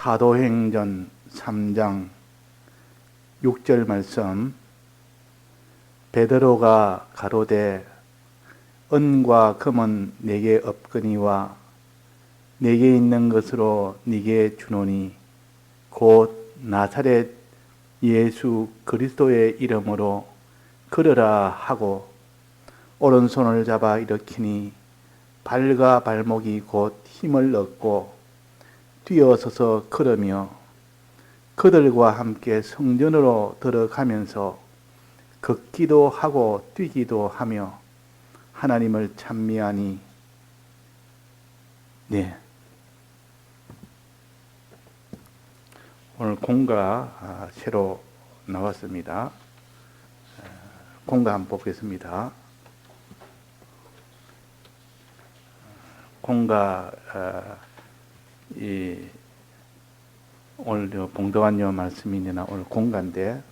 사도행전 3장 6절 말씀. 베드로가 가로되 은과 금은 내게 없거니와 내게 있는 것으로 네게 주노니 곧 나사렛 예수 그리스도의 이름으로 걸으라 하고 오른손을 잡아 일으키니 발과 발목이 곧 힘을 얻고 뛰어서서 걸으며 그들과 함께 성전으로 들어가면서 걷기도 하고 뛰기도 하며 하나님을 찬미하니. 네. 오늘 공가 새로 나왔습니다. 공가 한번 보겠습니다. 공가 오늘 봉도환요 말씀이나 오늘 공가인데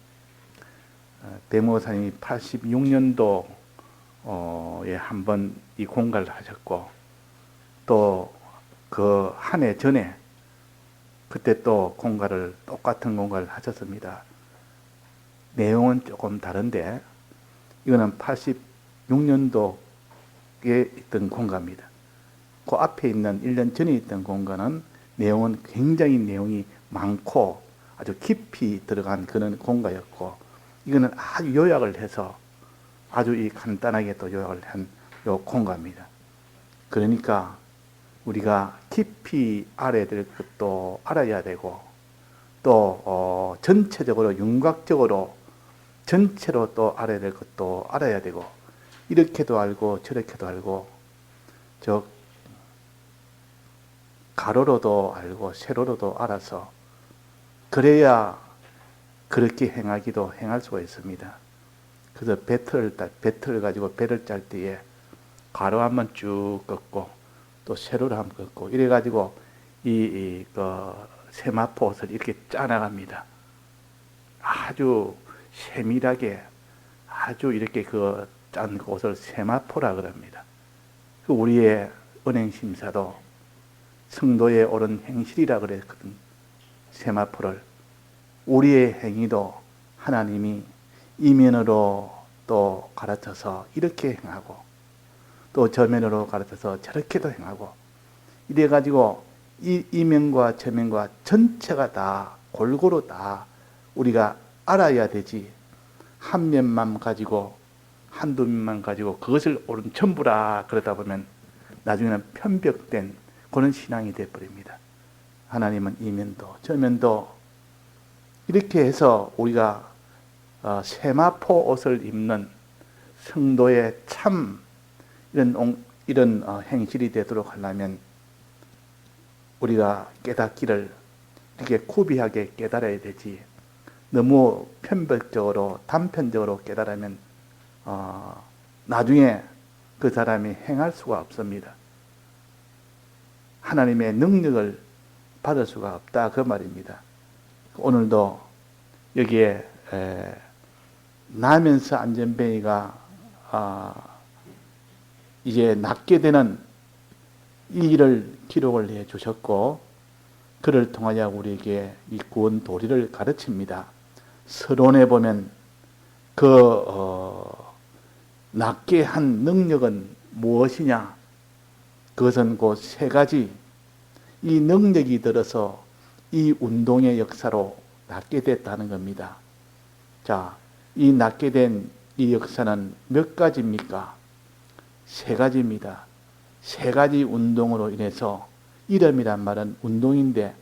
대모사님이 86년도에 한번 이 공가를 하셨고 또 그 한 해 전에 그때 또 똑같은 공가를 하셨습니다. 내용은 조금 다른데 이거는 86년도에 있던 공가입니다. 그 앞에 있는 1년 전에 있던 공가는 내용은 굉장히 내용이 많고 아주 깊이 들어간 그런 공가였고 이거는 아주 요약을 해서 아주 간단하게 또 요약을 한 요 공가입니다. 그러니까 우리가 깊이 알아야 될 것도 알아야 되고 또 전체적으로 윤곽적으로 전체로 또 알아야 될 것도 알아야 되고 이렇게도 알고 저렇게도 알고 가로로도 알고 세로로도 알아서 그래야 그렇게 행할 수가 있습니다. 그래서 배틀을 가지고 배를 짤 때에 가로 한번 쭉 긋고 또 세로로 한번 긋고 이래가지고 그 세마포옷을 이렇게 짜나갑니다. 아주 세밀하게 아주 이렇게 짠 옷을 세마포라 그럽니다. 우리의 은행심사도 성도의 옳은 행실이라 그랬거든. 세마포를 우리의 행위도 하나님이 이면으로 또 가르쳐서 이렇게 행하고 또 저면으로 가르쳐서 저렇게도 행하고 이래가지고 이 이면과 저면과 전체가 다 골고루 다 우리가 알아야 되지 한 면만 가지고 한두 면만 가지고 그것을 옳은 전부라 그러다 보면 나중에는 편벽된 그런 신앙이 되어버립니다. 하나님은 이면도 저면도 이렇게 해서 우리가 세마포 옷을 입는 성도의 참 이런 행실이 되도록 하려면 우리가 깨닫기를 이렇게 구비하게 깨달아야 되지 너무 편벽적으로 단편적으로 깨달으면 나중에 그 사람이 행할 수가 없습니다. 하나님의 능력을 받을 수가 없다 그 말입니다. 오늘도 여기에 나면서 안전뱅이가 이제 낫게 되는 이 일을 기록을 해 주셨고 그를 통하여 우리에게 이 구원 도리를 가르칩니다. 서론에 보면 낫게 한 능력은 무엇이냐? 그것은 곧 세 가지. 이 능력이 들어서 이 운동의 역사로 낫게 됐다는 겁니다. 자, 이 낫게 된 이 역사는 몇 가지입니까? 세 가지입니다. 세 가지 운동으로 인해서 이름이란 말은 운동인데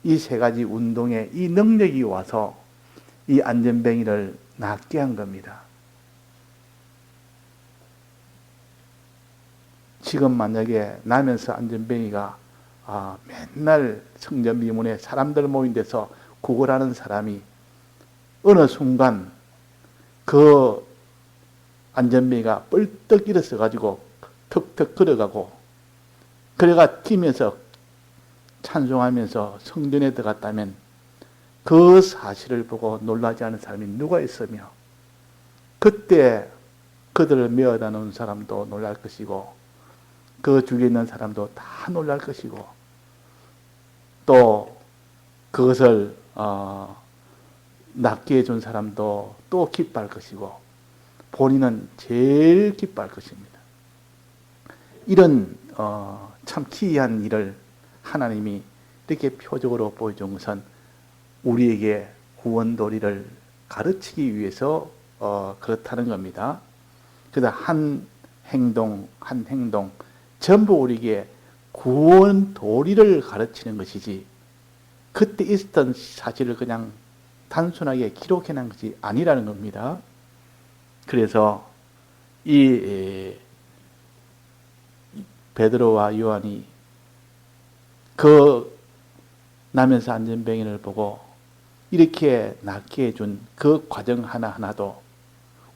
이 세 가지 운동에 이 능력이 와서 이 안전뱅이를 낫게 한 겁니다. 지금 만약에 나면서 안전뱅이가 맨날 성전 미문에 사람들 모인 데서 구걸하는 사람이 어느 순간 그 안전뱅이가 뻘떡 일어서 가지고 턱턱 걸어가고 그래가 뛰면서 찬송하면서 성전에 들어갔다면 그 사실을 보고 놀라지 않은 사람이 누가 있으며 그때 그들을 메어다 놓은 사람도 놀랄 것이고 그 주위에 있는 사람도 다 놀랄 것이고 또 그것을 낫게 해준 사람도 또 기뻐할 것이고 본인은 제일 기뻐할 것입니다. 이런 참 기이한 일을 하나님이 이렇게 표적으로 보여준 것은 우리에게 구원도리를 가르치기 위해서 그렇다는 겁니다. 그래서 한 행동 한 행동 전부 우리에게 구원도리를 가르치는 것이지 그때 있었던 사실을 그냥 단순하게 기록해놓은 것이 아니라는 겁니다. 그래서 이 베드로와 요한이 그 나면서 안전병인을 보고 이렇게 낫게 해준 그 과정 하나하나도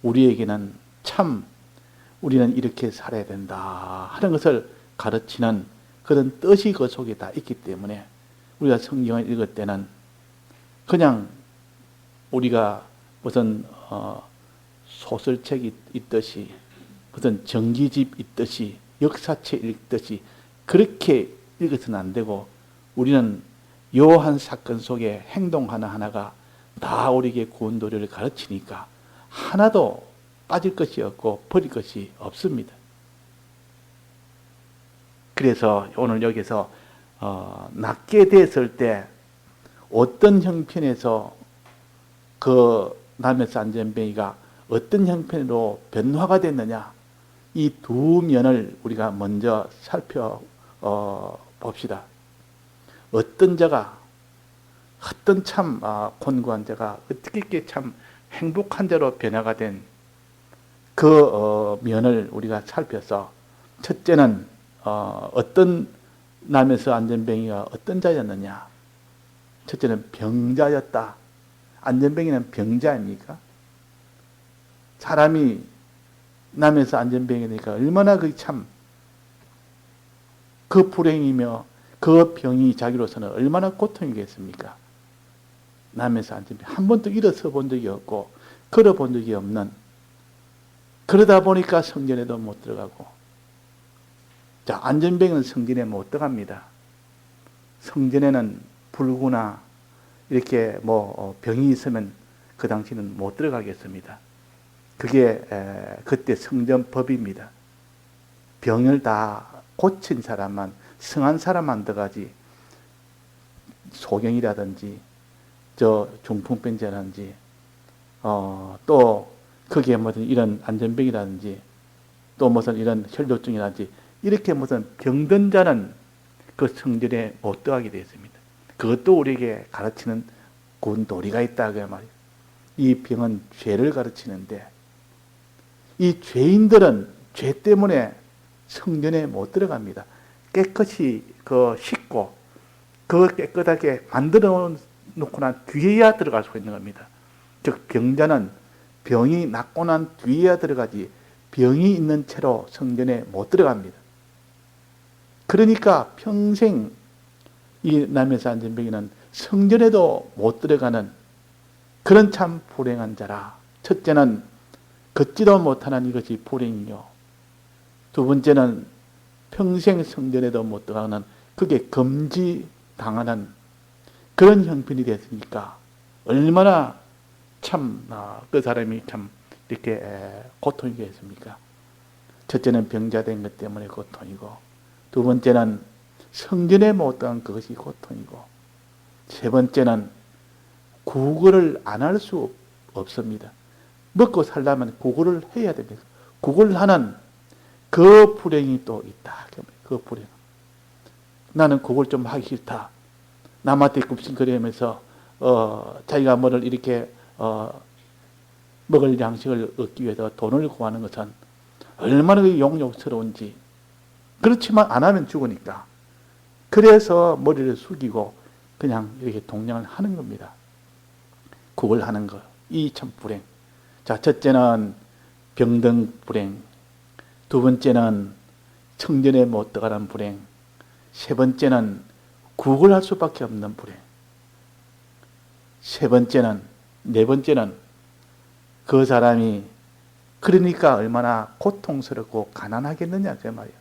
우리에게는 참 우리는 이렇게 살아야 된다 하는 것을 가르치는 그런 뜻이 그 속에 다 있기 때문에 우리가 성경을 읽을 때는 그냥 우리가 무슨 소설책 읽듯이 무슨 전기집 읽듯이 역사책 읽듯이 그렇게 읽어서는 안 되고 우리는 요 한 사건 속에 행동 하나하나가 다 우리에게 구원도리를 가르치니까 하나도 빠질 것이 없고 버릴 것이 없습니다. 그래서 오늘 여기서 낫게 됐을 때 어떤 형편에서 그 나면서 안전병이가 어떤 형편으로 변화가 됐느냐 이 두 면을 우리가 먼저 살펴봅시다. 어떤 자가 어떤 참 곤고한 자가 어떻게 이렇게 참 행복한 자로 변화가 된 그 면을 우리가 살펴서 첫째는 어떤 나면서 안전병이가 어떤 자였느냐. 첫째는 병자였다. 안전병이는 병자 아닙니까? 사람이 나면서 안전병이니까 얼마나 그 불행이며 그 병이 자기로서는 얼마나 고통이겠습니까? 나면서 안전병 한 번도 일어서 본 적이 없고 걸어본 적이 없는 그러다 보니까 성전에도 못 들어가고 자 안전병은 성전에 못 들어갑니다. 성전에는 불구나 이렇게 병이 있으면 그 당시는 못 들어가겠습니다. 그게 그때 성전법입니다. 병을 다 고친 사람만 성한 사람만 들어가지 소경이라든지 저 중풍병자라든지 또 그게 무슨 이런 안전병이라든지 또 무슨 이런 혈뇨증이라든지 이렇게 무슨 병든 자는 그 성전에 못 들어가게 되어 있습니다. 그것도 우리에게 가르치는 구원도리가 있다 그 말이에요. 이 병은 죄를 가르치는데 이 죄인들은 죄 때문에 성전에 못 들어갑니다. 깨끗이 씻고 깨끗하게 만들어 놓고 난 뒤에야 들어갈 수 있는 겁니다. 즉 병자는 병이 낫고 난 뒤에야 들어가지 병이 있는 채로 성전에 못 들어갑니다. 그러니까 평생 이 나면서 안전병이는 성전에도 못 들어가는 그런 참 불행한 자라. 첫째는 걷지도 못하는 이것이 불행이요. 두 번째는 평생 성전에도 못 들어가는 그게 금지당하는 그런 형편이 됐으니까 얼마나 참 그 사람이 참 이렇게 고통이겠습니까? 첫째는 병자된 것 때문에 고통이고 두 번째는 성전에 못 들어간 그것이 고통이고 세 번째는 구걸을 안 할 수 없습니다. 먹고 살려면 구걸을 해야 됩니다. 구걸하는 그 불행이 또 있다. 그 불행. 나는 구걸 좀 하기 싫다. 남한테 굽신거리면서 자기가 뭐를 이렇게 먹을 양식을 얻기 위해서 돈을 구하는 것은 얼마나 용욕스러운지. 그렇지만 안 하면 죽으니까. 그래서 머리를 숙이고 그냥 이렇게 동냥을 하는 겁니다. 구걸하는 거. 이 참 불행. 자, 첫째는 병든 불행. 두 번째는 성전에 못 들어가는 불행. 세 번째는 구걸할 수밖에 없는 불행. 네 번째는 그 사람이 그러니까 얼마나 고통스럽고 가난하겠느냐 그 말이에요.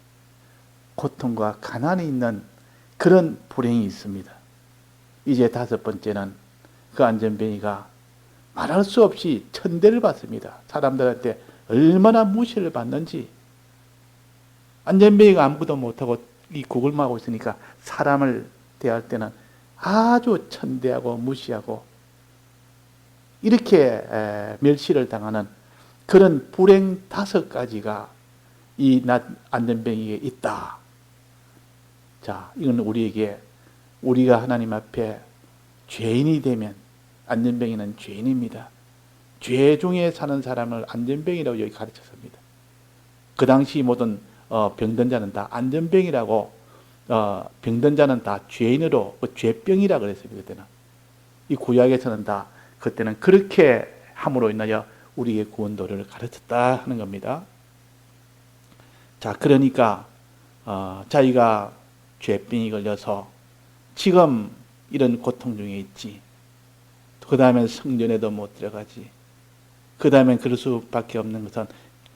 고통과 가난이 있는 그런 불행이 있습니다. 이제 다섯 번째는 그 안전뱅이가 말할 수 없이 천대를 받습니다. 사람들한테 얼마나 무시를 받는지. 안전뱅이가 아무것도 못하고 이 구걸만 하고 있으니까 사람을 대할 때는 아주 천대하고 무시하고 이렇게 멸시를 당하는 그런 불행 다섯 가지가 이 안전뱅이에 있다. 자, 이건 우리가 하나님 앞에 죄인이 되면 안전뱅이는 죄인입니다. 죄 중에 사는 사람을 안전뱅이라고 여기 가르쳤습니다. 그 당시 모든 병든 자는 다 안전병이라고 병든 자는 다 죄인으로 죄병이라 그랬습니다. 그때는 이 구약에서는 다 그때는 그렇게 함으로 인하여 우리에게 구원도를 가르쳤다 하는 겁니다. 자, 그러니까 자기가 죄병이 걸려서 지금 이런 고통 중에 있지. 그 다음에 성전에도 못 들어가지. 그 다음에 그럴 수밖에 없는 것은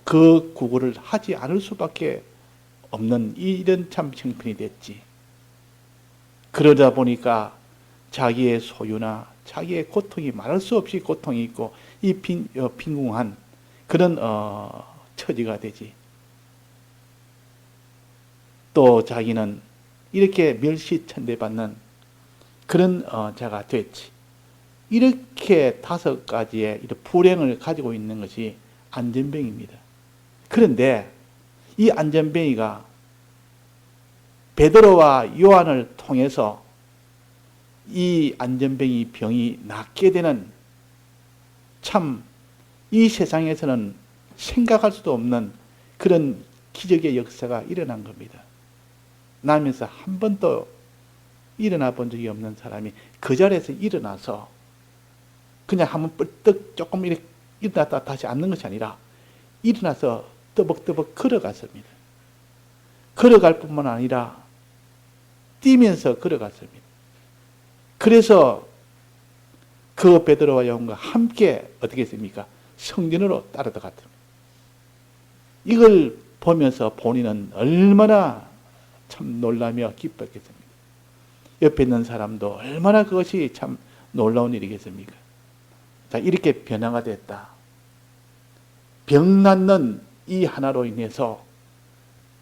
그 구걸을 하지 않을 수밖에 없는 이런 참 형편이 됐지. 그러다 보니까 자기의 소유나 자기의 고통이 말할 수 없이 고통이 있고 이 빈궁한 그런 처지가 되지. 또 자기는 이렇게 멸시천대받는 그런 자가 됐지. 이렇게 다섯 가지의 이런 불행을 가지고 있는 것이 안전병입니다. 그런데 이 안전뱅이가 베드로와 요한을 통해서 이 안전뱅이 병이 낫게 되는 참 이 세상에서는 생각할 수도 없는 그런 기적의 역사가 일어난 겁니다. 나면서 한 번도 일어나 본 적이 없는 사람이 그 자리에서 일어나서 그냥 한번 뻘떡 조금 이렇게 일어났다 다시 앉는 것이 아니라 일어나서 떠벅떠벅 걸어갔습니다. 걸어갈 뿐만 아니라 뛰면서 걸어갔습니다. 그래서 그 베드로와 요한과 함께 어떻게 했습니까? 성전으로 따라들어갔습니다. 이걸 보면서 본인은 얼마나 참 놀라며 기뻤겠습니까? 옆에 있는 사람도 얼마나 그것이 참 놀라운 일이겠습니까? 자, 이렇게 변화가 됐다. 병 낫는 이 하나로 인해서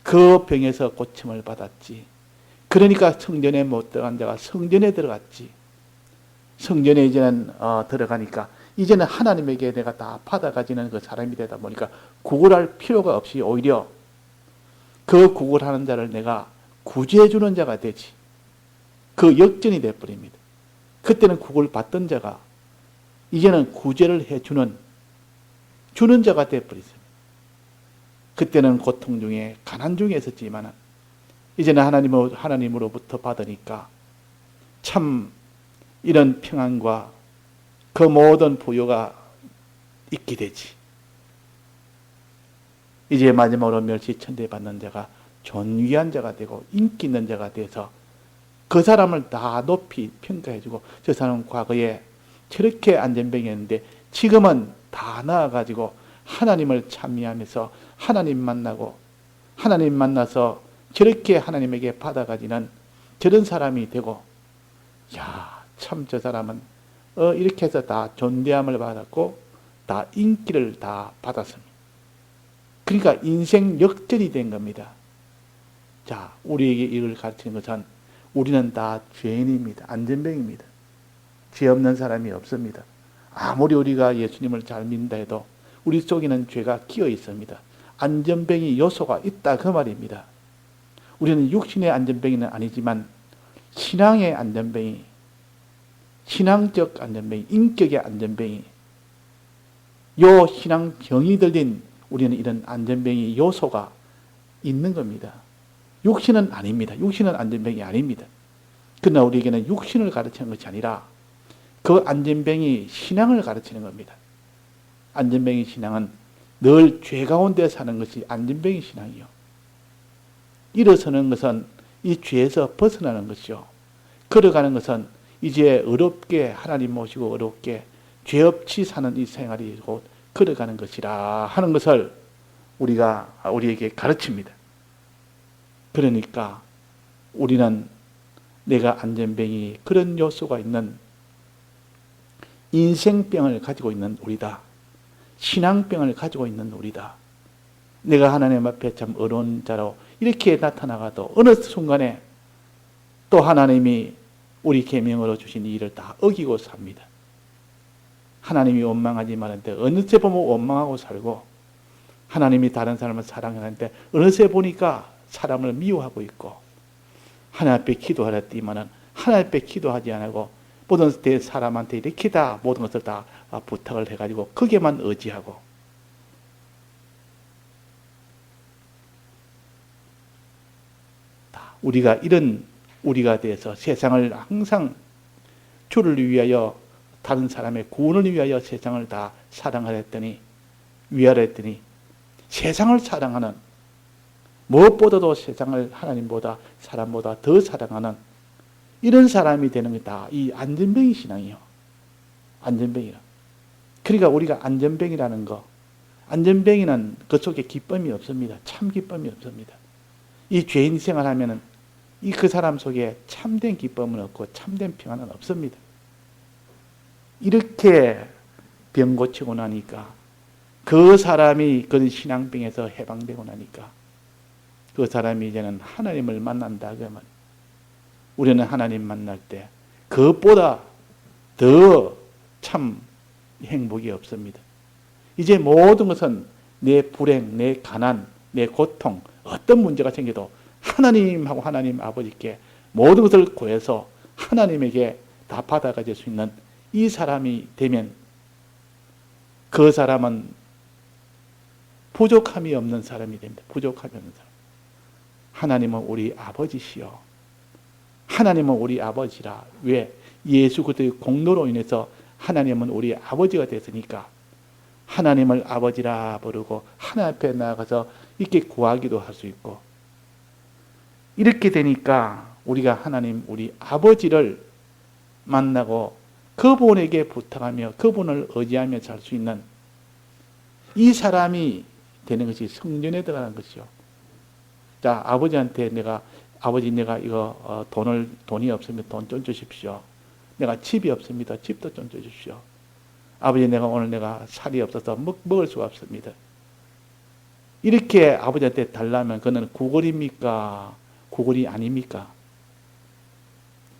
그 병에서 고침을 받았지. 그러니까 성전에 못 들어간 자가 성전에 들어갔지. 성전에 이제는 들어가니까 이제는 하나님에게 내가 다 받아가지는 그 사람이 되다 보니까 구걸할 필요가 없이 오히려 그 구걸하는 자를 내가 구제해 주는 자가 되지. 그 역전이 되어버립니다. 그때는 구걸 받던 자가 이제는 구제를 해주는 자가 되어버렸습니다. 그때는 고통 중에 가난 중에 있었지만 이제는 하나님으로부터 받으니까 참 이런 평안과 그 모든 부요가 있게 되지. 이제 마지막으로 멸시천대 받는 자가 존귀한 자가 되고 인기 있는 자가 돼서 그 사람을 다 높이 평가해주고 저 사람은 과거에 저렇게 안전병이었는데 지금은 다 나아가지고 하나님을 찬미하면서 하나님 만나서 저렇게 하나님에게 받아가지는 저런 사람이 되고, 야, 참 저 사람은 이렇게 해서 다 존대함을 받았고 다 인기를 다 받았습니다. 그러니까 인생 역전이 된 겁니다. 자, 우리에게 이걸 가르치는 것은 우리는 다 죄인입니다. 안전병입니다. 죄 없는 사람이 없습니다. 아무리 우리가 예수님을 잘 믿는다 해도 우리 속에는 죄가 끼어 있습니다. 안전병이 요소가 있다 그 말입니다. 우리는 육신의 안전병이는 아니지만 신앙의 안전병이, 신앙적 안전병이, 인격의 안전병이, 요 신앙병이 들린 우리는 이런 안전병이 요소가 있는 겁니다. 육신은 아닙니다. 육신은 안전병이 아닙니다. 그러나 우리에게는 육신을 가르치는 것이 아니라 그 안전병이 신앙을 가르치는 겁니다. 안전병이 신앙은 늘 죄 가운데 사는 것이 안전병이 신앙이요. 일어서는 것은 이 죄에서 벗어나는 것이요. 걸어가는 것은 이제 어렵게 하나님 모시고 어렵게 죄 없이 사는 이 생활이 곧 걸어가는 것이라 하는 것을 우리에게 가르칩니다. 그러니까 우리는 내가 안전병이 그런 요소가 있는 인생병을 가지고 있는 우리다. 신앙병을 가지고 있는 우리다. 내가 하나님 앞에 참 어려운 자로 이렇게 나타나가도 어느 순간에 또 하나님이 우리 계명으로 주신 이 일을 다 어기고 삽니다. 하나님이 원망하지 말았는데 어느새 보면 원망하고 살고, 하나님이 다른 사람을 사랑하는데 어느새 보니까 사람을 미워하고 있고, 하나님 앞에 기도하랬더니만은 하나님 앞에 기도하지 않고 모든 사람한테 이렇게 다 모든 것을 다 부탁을 해가지고 거기에만 의지하고, 우리가 이런 우리가 돼서 세상을 항상 주를 위하여, 다른 사람의 구원을 위하여 세상을 다 사랑하랬더니, 위하랬더니 세상을 사랑하는, 무엇보다도 세상을 하나님보다 사람보다 더 사랑하는 이런 사람이 되는 게 다 이 안전뱅이 신앙이요. 안전뱅이라. 그러니까 우리가 안전뱅이라는 거, 안전뱅이는 그 속에 기쁨이 없습니다. 참 기쁨이 없습니다. 이 죄인 생활하면은 이 그 사람 속에 참된 기쁨은 없고 참된 평안은 없습니다. 이렇게 병 고치고 나니까, 그 사람이 그런 신앙병에서 해방되고 나니까 그 사람이 이제는 하나님을 만난다 그러면, 우리는 하나님 만날 때 그것보다 더 참 행복이 없습니다. 이제 모든 것은 내 불행, 내 가난, 내 고통, 어떤 문제가 생겨도 하나님하고 하나님 아버지께 모든 것을 구해서 하나님에게 다 받아가질 수 있는 이 사람이 되면, 그 사람은 부족함이 없는 사람이 됩니다. 부족함이 없는 사람. 하나님은 우리 아버지시여. 하나님은 우리 아버지라. 왜? 예수 그리스도의 공로로 인해서 하나님은 우리 아버지가 됐으니까 하나님을 아버지라 부르고 하나님 앞에 나가서 이렇게 구하기도 할 수 있고, 이렇게 되니까 우리가 하나님 우리 아버지를 만나고 그분에게 부탁하며 그분을 의지하며 살 수 있는 이 사람이 되는 것이 성전에 들어가는 것이요. 자, 아버지한테 아버지 내가 이거 돈이 없으면 돈 좀 주십시오. 내가 집이 없습니다. 집도 좀 주십시오. 아버지 오늘 내가 살이 없어서 먹을 수가 없습니다. 이렇게 아버지한테 달라면 그는 구걸입니까? 구걸이 아닙니까?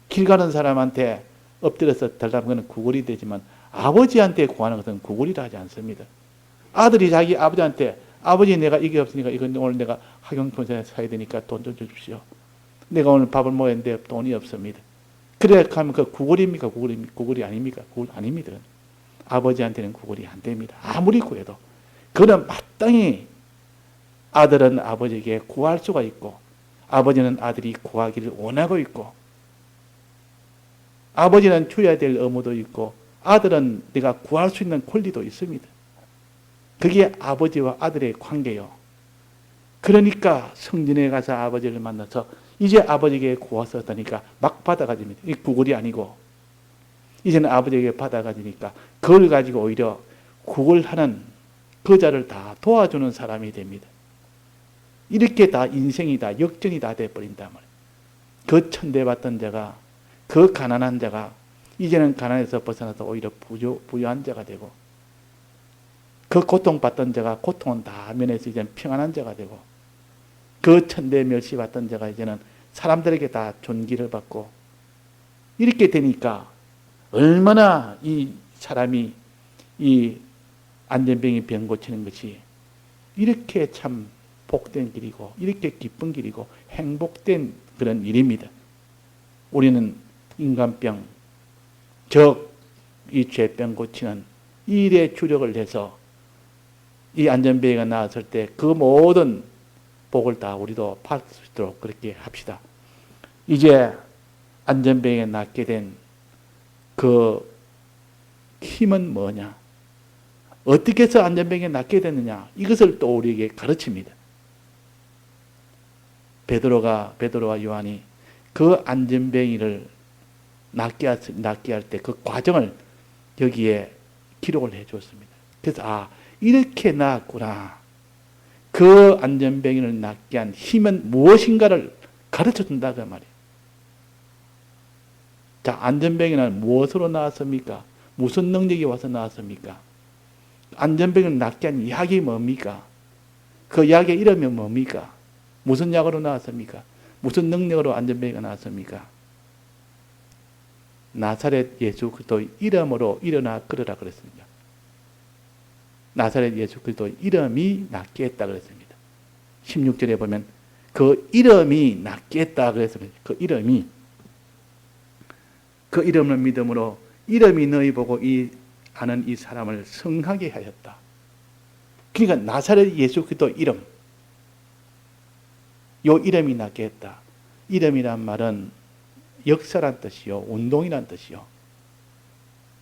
길 가는 사람한테 엎드려서 달라면 그는 구걸이 되지만, 아버지한테 구하는 것은 구걸이라 하지 않습니다. 아들이 자기 아버지한테, 아버지 내가 이게 없으니까 이건 오늘 내가 학용통장에 사야 되니까 돈 좀 주십시오. 내가 오늘 밥을 먹었는데 돈이 없습니다. 그래 하면 그 구걸입니까? 구걸이 아닙니까? 구걸 아닙니다. 아버지한테는 구걸이 안 됩니다. 아무리 구해도. 그는 마땅히 아들은 아버지에게 구할 수가 있고, 아버지는 아들이 구하기를 원하고 있고, 아버지는 줘야 될 의무도 있고, 아들은 내가 구할 수 있는 권리도 있습니다. 그게 아버지와 아들의 관계요. 그러니까 성전에 가서 아버지를 만나서 이제 아버지에게 구하셨다니까 막 받아가집니다. 이 구걸이 아니고, 이제는 아버지에게 받아가지니까 그걸 가지고 오히려 구걸하는 그 자를 다 도와주는 사람이 됩니다. 이렇게 다 인생이 다 역전이 다 돼버린단 말이에요. 그 천대받던 자가, 그 가난한 자가 이제는 가난에서 벗어나서 오히려 부유한 자가 되고, 그 고통받던 자가 고통은 다 면해서 이제는 평안한 자가 되고, 그 천대 멸시받던 자가 이제는 사람들에게 다 존귀를 받고, 이렇게 되니까 얼마나 이 사람이 이 안전병이 병 고치는 것이 이렇게 참 복된 길이고, 이렇게 기쁜 길이고 행복된 그런 일입니다. 우리는 인간병, 즉 이 죄병 고치는 이 일에 주력을 해서 이 안전병이가 나왔을 때 그 모든 복을 다 우리도 받을 수 있도록 그렇게 합시다. 이제 안전병에 낫게 된 그 힘은 뭐냐? 어떻게 해서 안전병에 낫게 됐느냐? 이것을 또 우리에게 가르칩니다. 베드로와 요한이 그 안전병이를 낫게 할 때 그 과정을 여기에 기록을 해 주었습니다. 그래서 이렇게 나았구나. 그 안전병이를 낫게 한 힘은 무엇인가를 가르쳐 준다 그 말이에요. 자, 안전병이는 무엇으로 나왔습니까? 무슨 능력이 와서 나왔습니까? 안전병을 낫게 한 약이 뭡니까? 그 약의 이름이 뭡니까? 무슨 약으로 나왔습니까? 무슨 능력으로 안전병이 나왔습니까? 나사렛 예수 그리스도 이름으로 일어나 걸으라 그랬습니다. 나사렛 예수 그리스도 이름이 낫게 했다 그랬습니다. 16절에 보면 그 이름이 낫게 했다 그랬습니다. 그 이름을 믿음으로 이름이 너희 보고 아는 이 사람을 성하게 하였다. 그러니까 나사렛 예수 그리스도 이름, 요 이름이 낫게 했다. 이름이란 말은 역사란 뜻이요, 운동이란 뜻이요.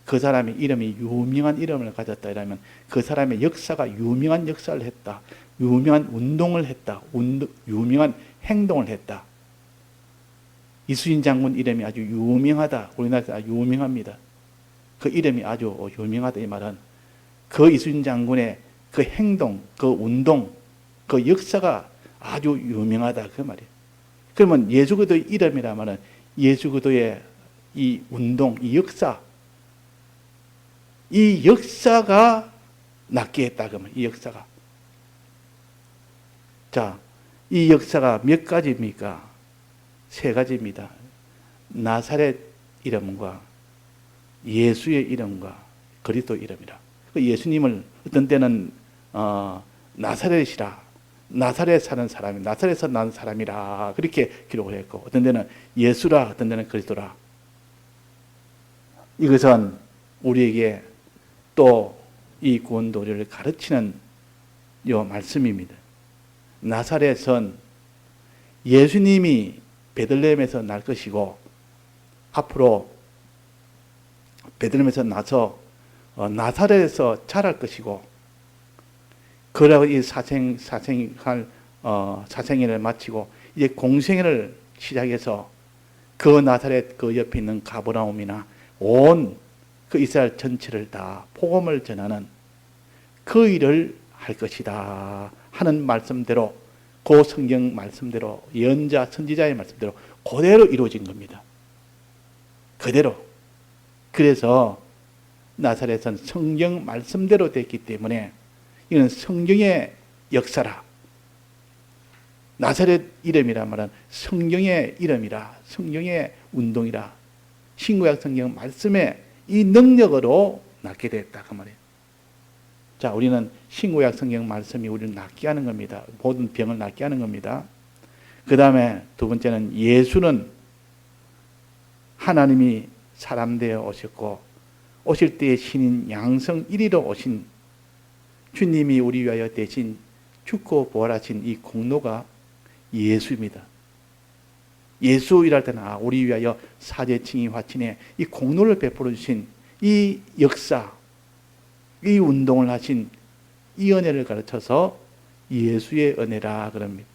그 사람의 이름이 유명한 이름을 가졌다 이러면 그 사람의 역사가 유명한 역사를 했다. 유명한 운동을 했다. 유명한 행동을 했다. 이수인 장군 이름이 아주 유명하다. 우리나라에서 아주 유명합니다. 그 이름이 아주 유명하다 이 말은 그 이수인 장군의 그 행동, 그 운동, 그 역사가 아주 유명하다 그 말이에요. 그러면 예수 그리스도의 이름이라 말은 예수 그리스도의 이 운동, 이 역사가 낫게 했다 그 말. 이 역사가. 자, 이 역사가 몇 가지입니까? 3가지입니다. 나사렛 이름과 예수의 이름과 그리스도 이름이라. 예수님을 어떤 때는 나사렛이라, 나사렛 사는 사람이, 나사렛에서 난 사람이라 그렇게 기록을 했고, 어떤 데는 예수라, 어떤 데는 그리스도라. 이것은 우리에게 또 이 구원도리를 가르치는 요 말씀입니다. 나사렛은 예수님이 베들레헴에서 날 것이고 앞으로 베들레헴에서 나서 나사렛에서 자랄 것이고 그러고 이 사생애를 마치고 이제 공생애를 시작해서 그 나사렛 그 옆에 있는 가버나움이나 온 그 이스라엘 전체를 다 복음을 전하는 그 일을 할 것이다 하는 말씀대로 그 성경 말씀대로 예언자 선지자의 말씀대로 그대로 이루어진 겁니다. 그대로. 그래서 나사렛은 성경 말씀대로 됐기 때문에 이건 성경의 역사라. 나사렛 이름이란 말은 성경의 이름이라, 성경의 운동이라, 신구약 성경 말씀의 이 능력으로 낫게 됐다 그 말이에요. 자, 우리는 신구약 성경 말씀이 우리를 낫게 하는 겁니다. 모든 병을 낫게 하는 겁니다. 그 다음에 두 번째는 예수는 하나님이 사람 되어 오셨고 오실 때의 신인 양성 1위로 오신 주님이 우리 위하여 대신 죽고 부활하신 이 공로가 예수입니다. 예수 일할 때는 우리 위하여 사제칭의 화친에 이 공로를 베풀어 주신 이 역사, 이 운동을 하신 이 은혜를 가르쳐서 예수의 은혜라 그럽니다.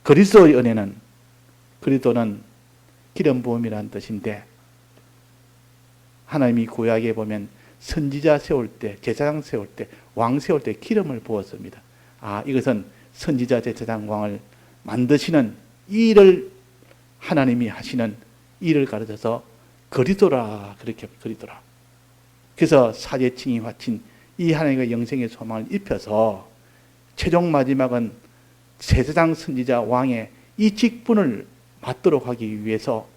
그리스도의 은혜는, 그리스도는 기름 부음이라는 뜻인데 하나님이 구약에 보면 선지자 세울 때, 제사장 세울 때, 왕 세울 때 기름을 부었습니다. 이것은 선지자, 제사장, 왕을 만드시는 이 일을 하나님이 하시는 일을 가르쳐서 그리스도라, 그렇게 그리스도라. 그래서 사제칭의 화친 이 하나님의 영생의 소망을 입혀서 최종 마지막은 제사장, 선지자, 왕의 이 직분을 받도록 하기 위해서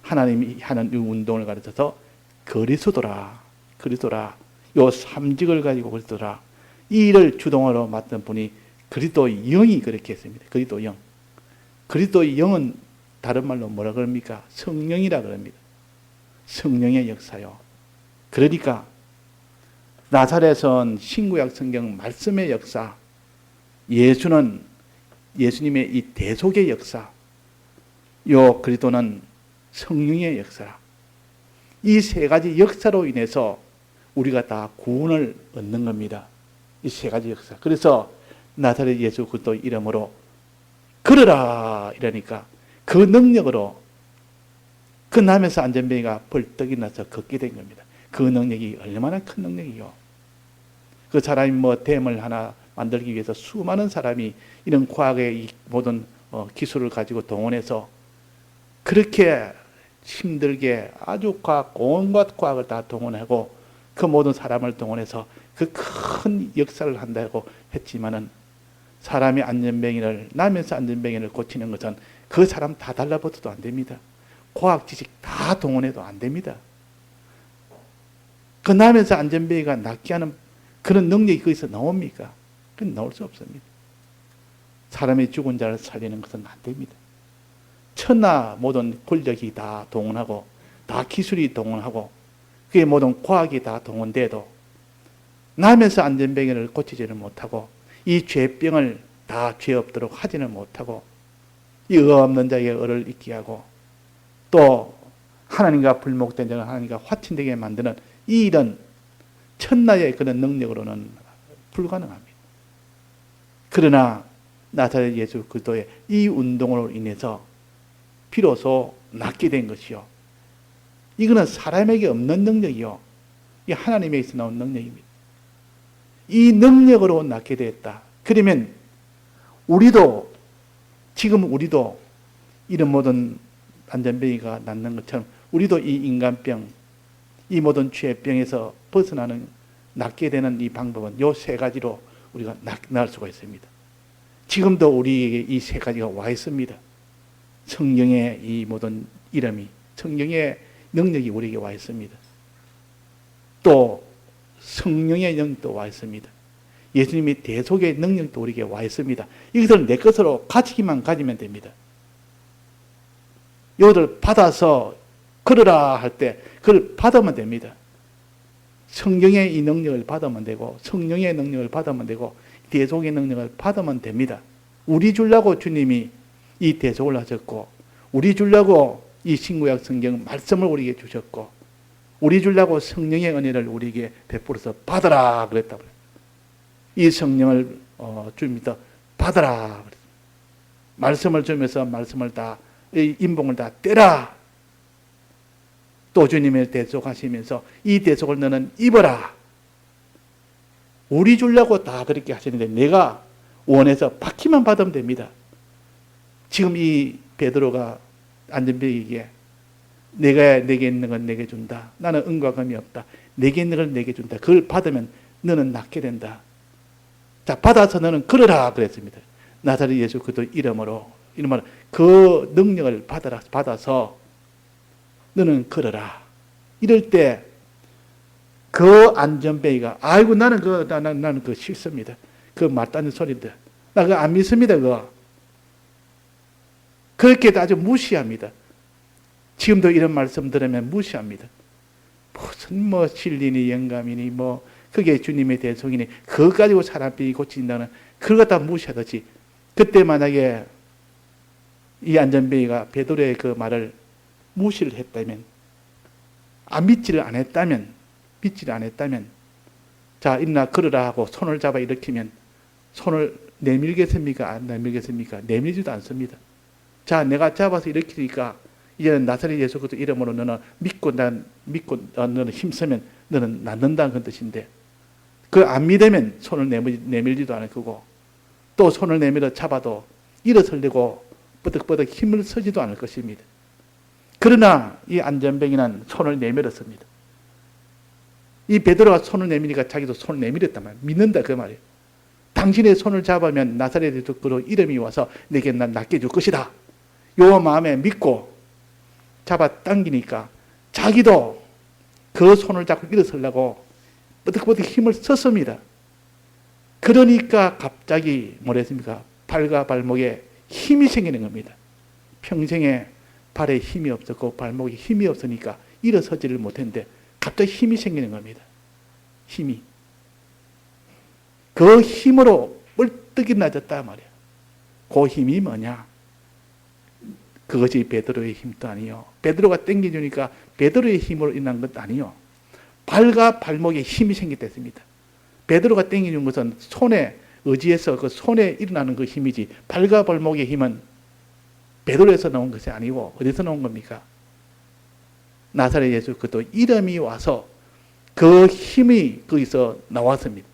하나님이 하는 이 운동을 가르쳐서 그리스도라, 그리스도라. 요 삼직을 가지고 그리스도라. 이 일을 주동으로 맡은 분이 그리스도의 영이 그렇게 했습니다. 그리스도의 영. 그리스도의 영은 다른 말로 뭐라 그럽니까? 성령이라 그럽니다. 성령의 역사요. 그러니까 나사렛은 신구약 성경 말씀의 역사, 예수는 예수님의 이 대속의 역사, 요 그리스도는 성령의 역사. 이 3가지 역사로 인해서 우리가 다 구원을 얻는 겁니다. 이 3가지 역사. 그래서 나사렛 예수 그리스도 이름으로 걸으라 이러니까 그 능력으로 그 남에서 안전뱅이가 벌떡 일어나서 걷게 된 겁니다. 그 능력이 얼마나 큰 능력이요. 그 사람이 댐을 하나 만들기 위해서 수많은 사람이 이런 과학의 이 모든 기술을 가지고 동원해서 그렇게 힘들게 아주 온갖 과학을 다 동원하고 그 모든 사람을 동원해서 그 큰 역사를 한다고 했지만은 사람이 안전병이를 나면서 안전병이를 고치는 것은 그 사람 다 달라붙어도 안 됩니다. 과학 지식 다 동원해도 안 됩니다. 그 나면서 안전병이가 낫게 하는 그런 능력이 거기서 나옵니까? 그건 나올 수 없습니다. 사람의 죽은 자를 살리는 것은 안 됩니다. 천하 모든 권력이 다 동원하고 다 기술이 동원하고 그게 모든 과학이 다 동원돼도 나면서 안전병을 고치지는 못하고 이 죄병을 다 죄 없도록 하지는 못하고 이 의 없는 자에게 의를 있게 하고 또 하나님과 불목된 자는 하나님과 화친되게 만드는 이 일은 천나의 그런 능력으로는 불가능합니다. 그러나 나사렛 예수 그리스도의 이 운동으로 인해서 비로소 낫게 된 것이요. 이거는 사람에게 없는 능력이요. 이 하나님에게서 나온 능력입니다. 이 능력으로 낫게 되었다. 그러면 지금 우리도 이런 모든 안전병이가 낫는 것처럼 우리도 이 인간병, 이 모든 죄병에서 벗어나는 낫게 되는 이 방법은 요 세 가지로 우리가 나을 수가 있습니다. 지금도 우리에게 이 세 가지가 와 있습니다. 성령의 이 모든 이름이, 성령의 능력이 우리에게 와 있습니다. 또 성령의 능력도 와 있습니다. 예수님이 대속의 능력도 우리에게 와 있습니다. 이것을 내 것으로 가지기만 가지면 됩니다. 이것을 받아서 걸으라 할 때 그걸 받으면 됩니다. 성령의 이 능력을 받으면 되고 성령의 능력을 받으면 되고 대속의 능력을 받으면 됩니다. 우리 주려고 주님이 이 대속을 하셨고 우리 주려고 이 신구약 성경 말씀을 우리에게 주셨고 우리 주려고 성령의 은혜를 우리에게 베풀어서 받아라 그랬다고요. 이 성령을 주님께서 받아라. 말씀을 주면서 말씀을 다 인봉을 다 떼라. 또 주님의 대속하시면서 이 대속을 너는 입어라. 우리 주려고 다 그렇게 하시는데 내가 원해서 받기만 받으면 됩니다. 지금 이 베드로가 안전병에게 내가 내게 있는 건 내게 준다. 나는 은과 금이 없다. 내게 있는 걸 내게 준다. 그걸 받으면 너는 낫게 된다. 자, 받아서 너는 걸어라 그랬습니다. 나사렛 예수 그리스도 이름으로 그 능력을 받아서 너는 걸어라. 이럴 때 그 안전뱅이가 아이고 나는 그거 싫습니다. 그 맞다는 소리인데 나 그거 안 믿습니다. 그거 그렇게 아주 무시합니다. 지금도 이런 말씀 들으면 무시합니다. 무슨 진리니 영감이니 그게 주님의 대속이니 그거 가지고 사람병이 고친다는 그걸 갖다 무시하듯이 그때 만약에 이 안전뱅이가 베드로의 그 말을 무시를 했다면 믿지를 않았다면 자 일어나 걸으라 하고 손을 잡아 일으키면 손을 내밀겠습니까? 안 내밀겠습니까? 내밀지도 않습니다. 자 내가 잡아서 일으키니까 이제는 나사렛 예수 그리스도 이름으로 너는 믿고 너는 힘쓰면 너는 낫는다는 그 뜻인데 그 안 믿으면 손을 내밀지도 않을 거고 또 손을 내밀어 잡아도 일어서려고 뻗덕뻗덕 힘을 쓰지도 않을 것입니다. 그러나 이 안전병이는 손을 내밀었습니다. 이 베드로가 손을 내미니까 자기도 손을 내밀었단 말이에요. 믿는다 그 말이에요. 당신의 손을 잡으면 나사렛 예수 그리스도 이름이 와서 내게 난 낫게 줄 것이다. 요 마음에 믿고 잡아 당기니까 자기도 그 손을 잡고 일어서려고 뻗덕뻗덕 힘을 썼습니다. 그러니까 갑자기 뭐랬습니까? 발과 발목에 힘이 생기는 겁니다. 평생에 발에 힘이 없었고 발목에 힘이 없으니까 일어서지를 못했는데 갑자기 힘이 생기는 겁니다. 힘이. 그 힘으로 뻘떡이 나졌다 말이에요. 그 힘이 뭐냐? 그것이 베드로의 힘도 아니요. 베드로가 땡겨주니까 베드로의 힘으로 일어난 것도 아니요. 발과 발목에 힘이 생겼습니다. 베드로가 땡겨준 것은 손에 의지해서 그 손에 일어나는 그 힘이지 발과 발목의 힘은 베드로에서 나온 것이 아니고 어디서 나온 겁니까? 나사렛 예수 그리스도 이름이 와서 그 힘이 거기서 나왔습니다.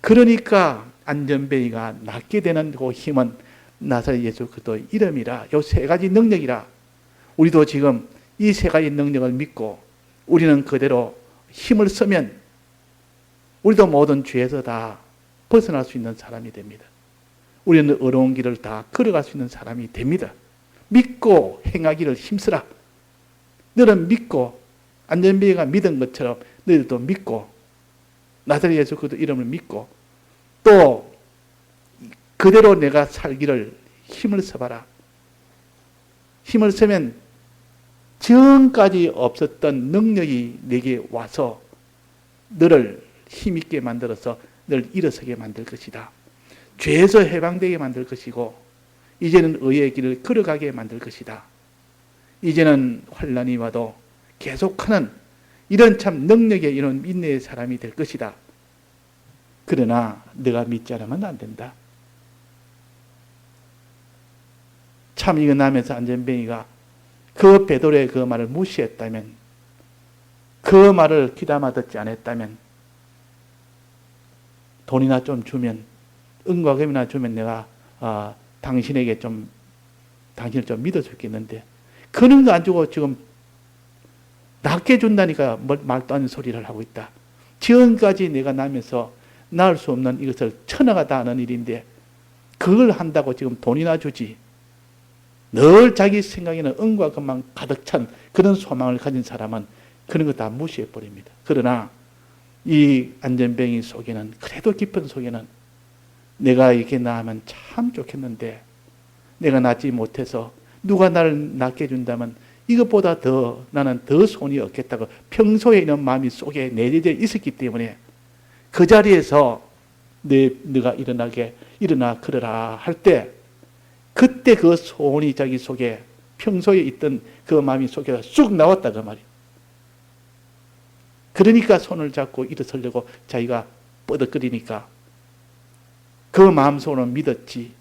그러니까 안전뱅이가 낫게 되는 그 힘은 나사렛 예수 그리스도 이름이라 요 세 가지 능력이라 우리도 지금 이 세 가지 능력을 믿고 우리는 그대로 힘을 쓰면 우리도 모든 죄에서 다 벗어날 수 있는 사람이 됩니다. 우리는 어려운 길을 다 걸어갈 수 있는 사람이 됩니다. 믿고 행하기를 힘쓰라. 너는 믿고 안전뱅이가 믿은 것처럼 너희들도 믿고 나사렛 예수 그리스도 이름을 믿고 또 그대로 내가 살기를 힘을 써봐라. 힘을 쓰면 지금까지 없었던 능력이 내게 와서 너를 힘있게 만들어서 너를 일어서게 만들 것이다. 죄에서 해방되게 만들 것이고 이제는 의의 길을 걸어가게 만들 것이다. 이제는 환난이 와도 계속하는 이런 참 능력의 이런 인내의 사람이 될 것이다. 그러나 네가 믿지 않으면 안 된다. 참 이거 나면서 안전뱅이가 그 베드로의 그 말을 무시했다면, 그 말을 귀담아 듣지 않았다면, 돈이나 좀 주면, 은과 금이나 주면 내가 당신에게 당신을 좀 믿어줬겠는데 그런 거 안 주고 지금 낫게 준다니까 말도 안 되는 소리를 하고 있다. 지금까지 내가 나면서 낳을 수 없는 이것을 천하가 다 아는 일인데 그걸 한다고 지금 돈이나 주지. 늘 자기 생각에는 은과 금만 가득 찬 그런 소망을 가진 사람은 그런 거 다 무시해버립니다. 그러나 이 안전뱅이 속에는, 그래도 깊은 속에는 내가 이렇게 낳으면 참 좋겠는데 내가 낳지 못해서 누가 나를 낳게 해준다면 이것보다 더 나는 더 손이 없겠다고 평소에 이런 마음이 속에 내재져 있었기 때문에 그 자리에서 네가 일어나 걸어라 할 때 그때 그 소원이 자기 속에 평소에 있던 그 마음이 속에서 쑥 나왔다 그 말이에요. 그러니까 손을 잡고 일어서려고 자기가 뻐덕거리니까 그 마음속으로는 믿었지.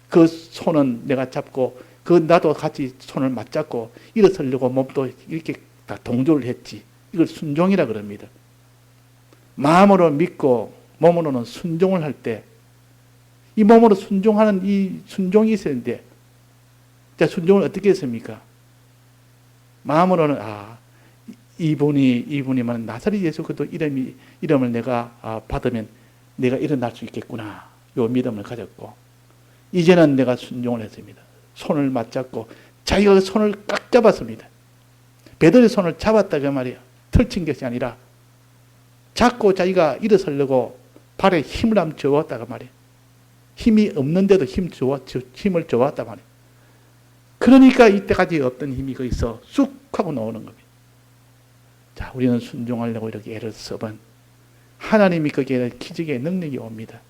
그 손은 내가 잡고 나도 같이 손을 맞잡고 일어서려고 몸도 이렇게 다 동조를 했지. 이걸 순종이라 그럽니다. 마음으로 믿고 몸으로는 순종을 할 때 이 몸으로 순종하는 이 순종이 있었는데 자, 순종을 어떻게 했습니까? 마음으로는 이분이면 나사렛 예수 그리스도 이름을 내가 받으면 내가 일어날 수 있겠구나. 요 믿음을 가졌고 이제는 내가 순종을 했습니다. 손을 맞잡고 자기가 그 손을 꽉 잡았습니다. 베드로의 손을 잡았다 그 말이야. 털친 것이 아니라 잡고 자기가 일어서려고 발에 힘을 한번 줘왔다 그 말이야. 힘이 없는데도 힘을 줘왔다 말이야. 그러니까 이때까지 없던 힘이 거기서 쑥 하고 나오는 겁니다. 자, 우리는 순종하려고 이렇게 애를 써본 하나님이 거기에 기적의 능력이 옵니다.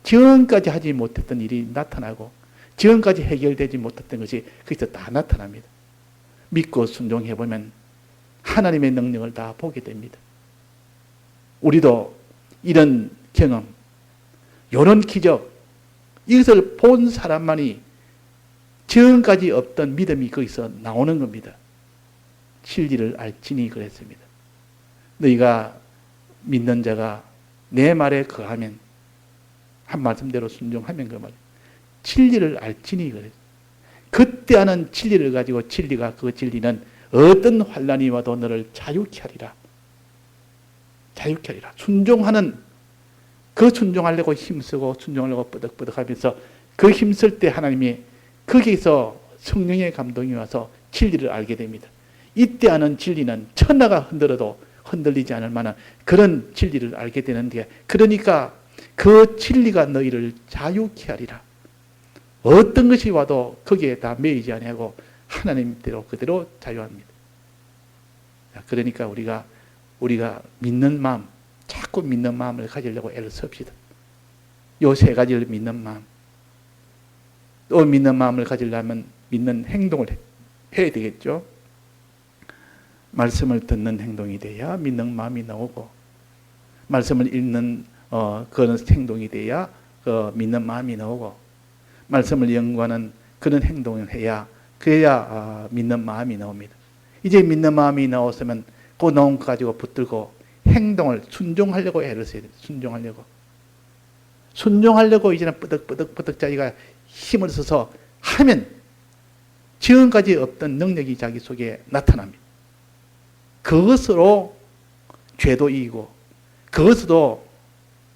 지금까지 하지 못했던 일이 나타나고 지금까지 해결되지 못했던 것이 거기서 다 나타납니다. 믿고 순종해보면 하나님의 능력을 다 보게 됩니다. 우리도 이런 경험, 이런 기적, 이것을 본 사람만이 지금까지 없던 믿음이 거기서 나오는 겁니다. 진리를 알지니 그랬습니다. 너희가 믿는 자가 내 말에 거하면 한 말씀대로 순종하면 그 말이에요. 진리를 알지니 그랬어요. 그때 하는 진리를 가지고 그 진리는 어떤 환난이 와도 너를 자유케 하리라. 자유케 하리라. 순종하는 그 순종하려고 힘쓰고 순종하려고 뻐덕뻐덕하면서 그 힘쓸 때 하나님이 거기서 성령의 감동이 와서 진리를 알게 됩니다. 이때 아는 진리는 천하가 흔들어도 흔들리지 않을 만한 그런 진리를 알게 되는데 그러니까 그 진리가 너희를 자유케 하리라. 어떤 것이 와도 거기에 다 매이지 아니하고 하나님대로 그대로 자유합니다. 그러니까 우리가 믿는 마음, 자꾸 믿는 마음을 가지려고 애를 씁시다. 요 세 가지를 믿는 마음. 또 믿는 마음을 가지려면 믿는 행동을 해야 되겠죠. 말씀을 듣는 행동이 돼야 믿는 마음이 나오고 말씀을 읽는 그런 행동이 돼야 믿는 마음이 나오고 말씀을 연구하는 그런 행동을 해야 그래야 믿는 마음이 나옵니다. 이제 믿는 마음이 나왔으면 그 나온 거 가지고 붙들고 행동을 순종하려고 애를 써야 됩니다. 순종하려고 이제는 뻐덕뻐덕 자기가 힘을 써서 하면 지금까지 없던 능력이 자기 속에 나타납니다. 그것으로 죄도 이기고, 그것으로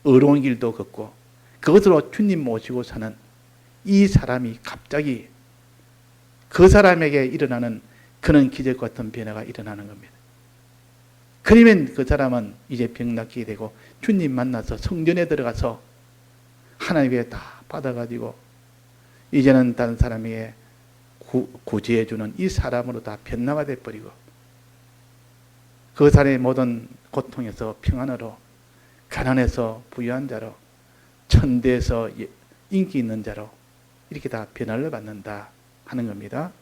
어려운 길도 걷고, 그것으로 주님 모시고 사는 이 사람이 갑자기 그 사람에게 일어나는 그런 기적 같은 변화가 일어나는 겁니다. 그러면 그 사람은 이제 병 낫게 되고 주님 만나서 성전에 들어가서 하나님께 다 받아가지고 이제는 다른 사람에게 구제해주는 이 사람으로 다 변화가 돼버리고 그 사람의 모든 고통에서 평안으로, 가난해서 부유한 자로, 천대에서 인기 있는 자로 이렇게 다 변화를 받는다 하는 겁니다.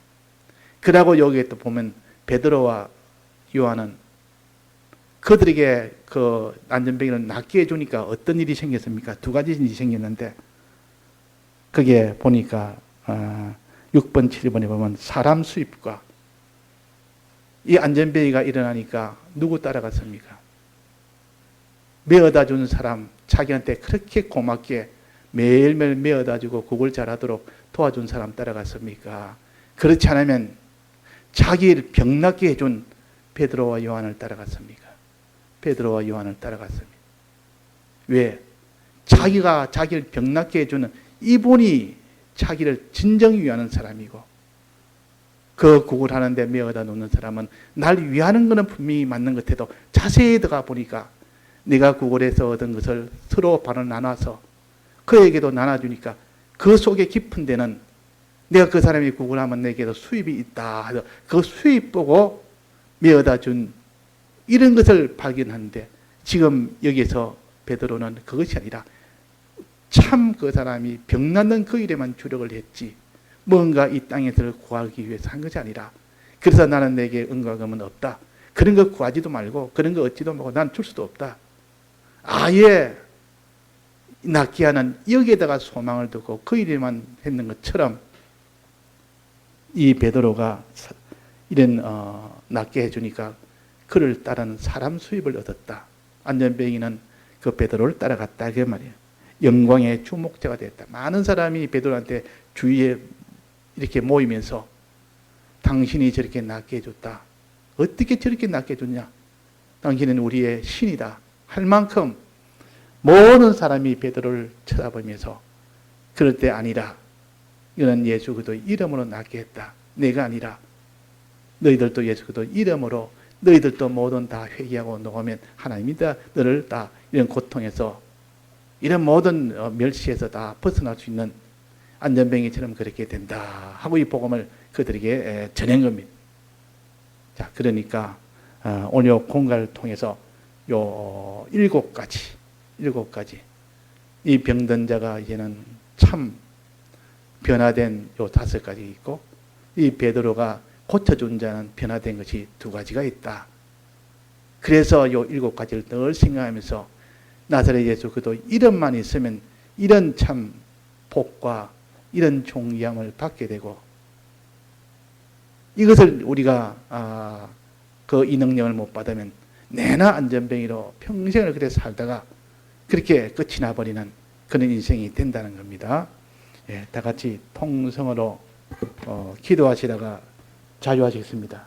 그러고 여기에 또 보면 베드로와 요한은 그들에게 그 안전병이를 낫게 해주니까 어떤 일이 생겼습니까? 두 가지 일이 생겼는데 그게 보니까 6번, 7번에 보면 사람 수입과 이 안전병이가 일어나니까 누구 따라갔습니까? 메어다 준 사람, 자기한테 그렇게 고맙게 매일매일 메어다 주고 그걸 잘하도록 도와준 사람 따라갔습니까? 그렇지 않으면 자기를 병낫게 해준 베드로와 요한을 따라갔습니까? 베드로와 요한을 따라갔습니다. 왜? 자기가 자기를 병낫게 해주는 이분이 자기를 진정 위하는 사람이고 그 국을 하는데 메어다 놓는 사람은 날 위하는 것은 분명히 맞는 것 같아도 자세히 들어가 보니까 내가 구걸에서 얻은 것을 서로 반을 나눠서 그에게도 나눠주니까 그 속에 깊은 데는 내가 그 사람이 구걸하면 내게도 수입이 있다. 그 수입 보고 메어다 준 이런 것을 발견하는데 지금 여기서 베드로는 그것이 아니라 참 그 사람이 병났는 그 일에만 주력을 했지 뭔가 이 땅에서 구하기 위해서 한 것이 아니라 그래서 나는 내게 은과금은 없다. 그런 거 구하지도 말고 그런 거 얻지도 말고 난 줄 수도 없다. 아예 낫게 하는 여기에다가 소망을 두고 그 일에만 했는 것처럼 이 베드로가 이런 낫게 해주니까 그를 따르는 사람 수입을 얻었다. 안전병이는 그 베드로를 따라갔다 그 말이에요. 영광의 주목자가 됐다. 많은 사람이 베드로한테 주위에 이렇게 모이면서 당신이 저렇게 낫게 해줬다. 어떻게 저렇게 낫게 해줬냐? 당신은 우리의 신이다. 할 만큼 모든 사람이 베드로를 쳐다보면서 그럴 때 아니라 이는 예수 그리스도의 이름으로 낫게 했다. 내가 아니라 너희들도 예수 그리스도의 이름으로 너희들도 모든 다 회개하고 녹으면 하나님이 다 너를 다 이런 고통에서 이런 모든 멸시에서 다 벗어날 수 있는 안전병이처럼 그렇게 된다 하고 이 복음을 그들에게 전한 겁니다. 자, 그러니까 오늘 요 공갈을 통해서 요 7가지 이 병든 자가 이제는 참 변화된 요 5가지 있고 이 베드로가 고쳐준 자는 변화된 것이 2가지가 있다. 그래서 요 7가지를 늘 생각하면서 나사렛 예수 그리스도 이름만 있으면 이런 참 복과 이런 존귀함을 받게 되고 이것을 우리가 이 능력을 못 받으면 내나 안전병이로 평생을 그래 살다가 그렇게 끝이 나버리는 그런 인생이 된다는 겁니다. 예, 다 같이 통성으로 기도하시다가 자유하시겠습니다.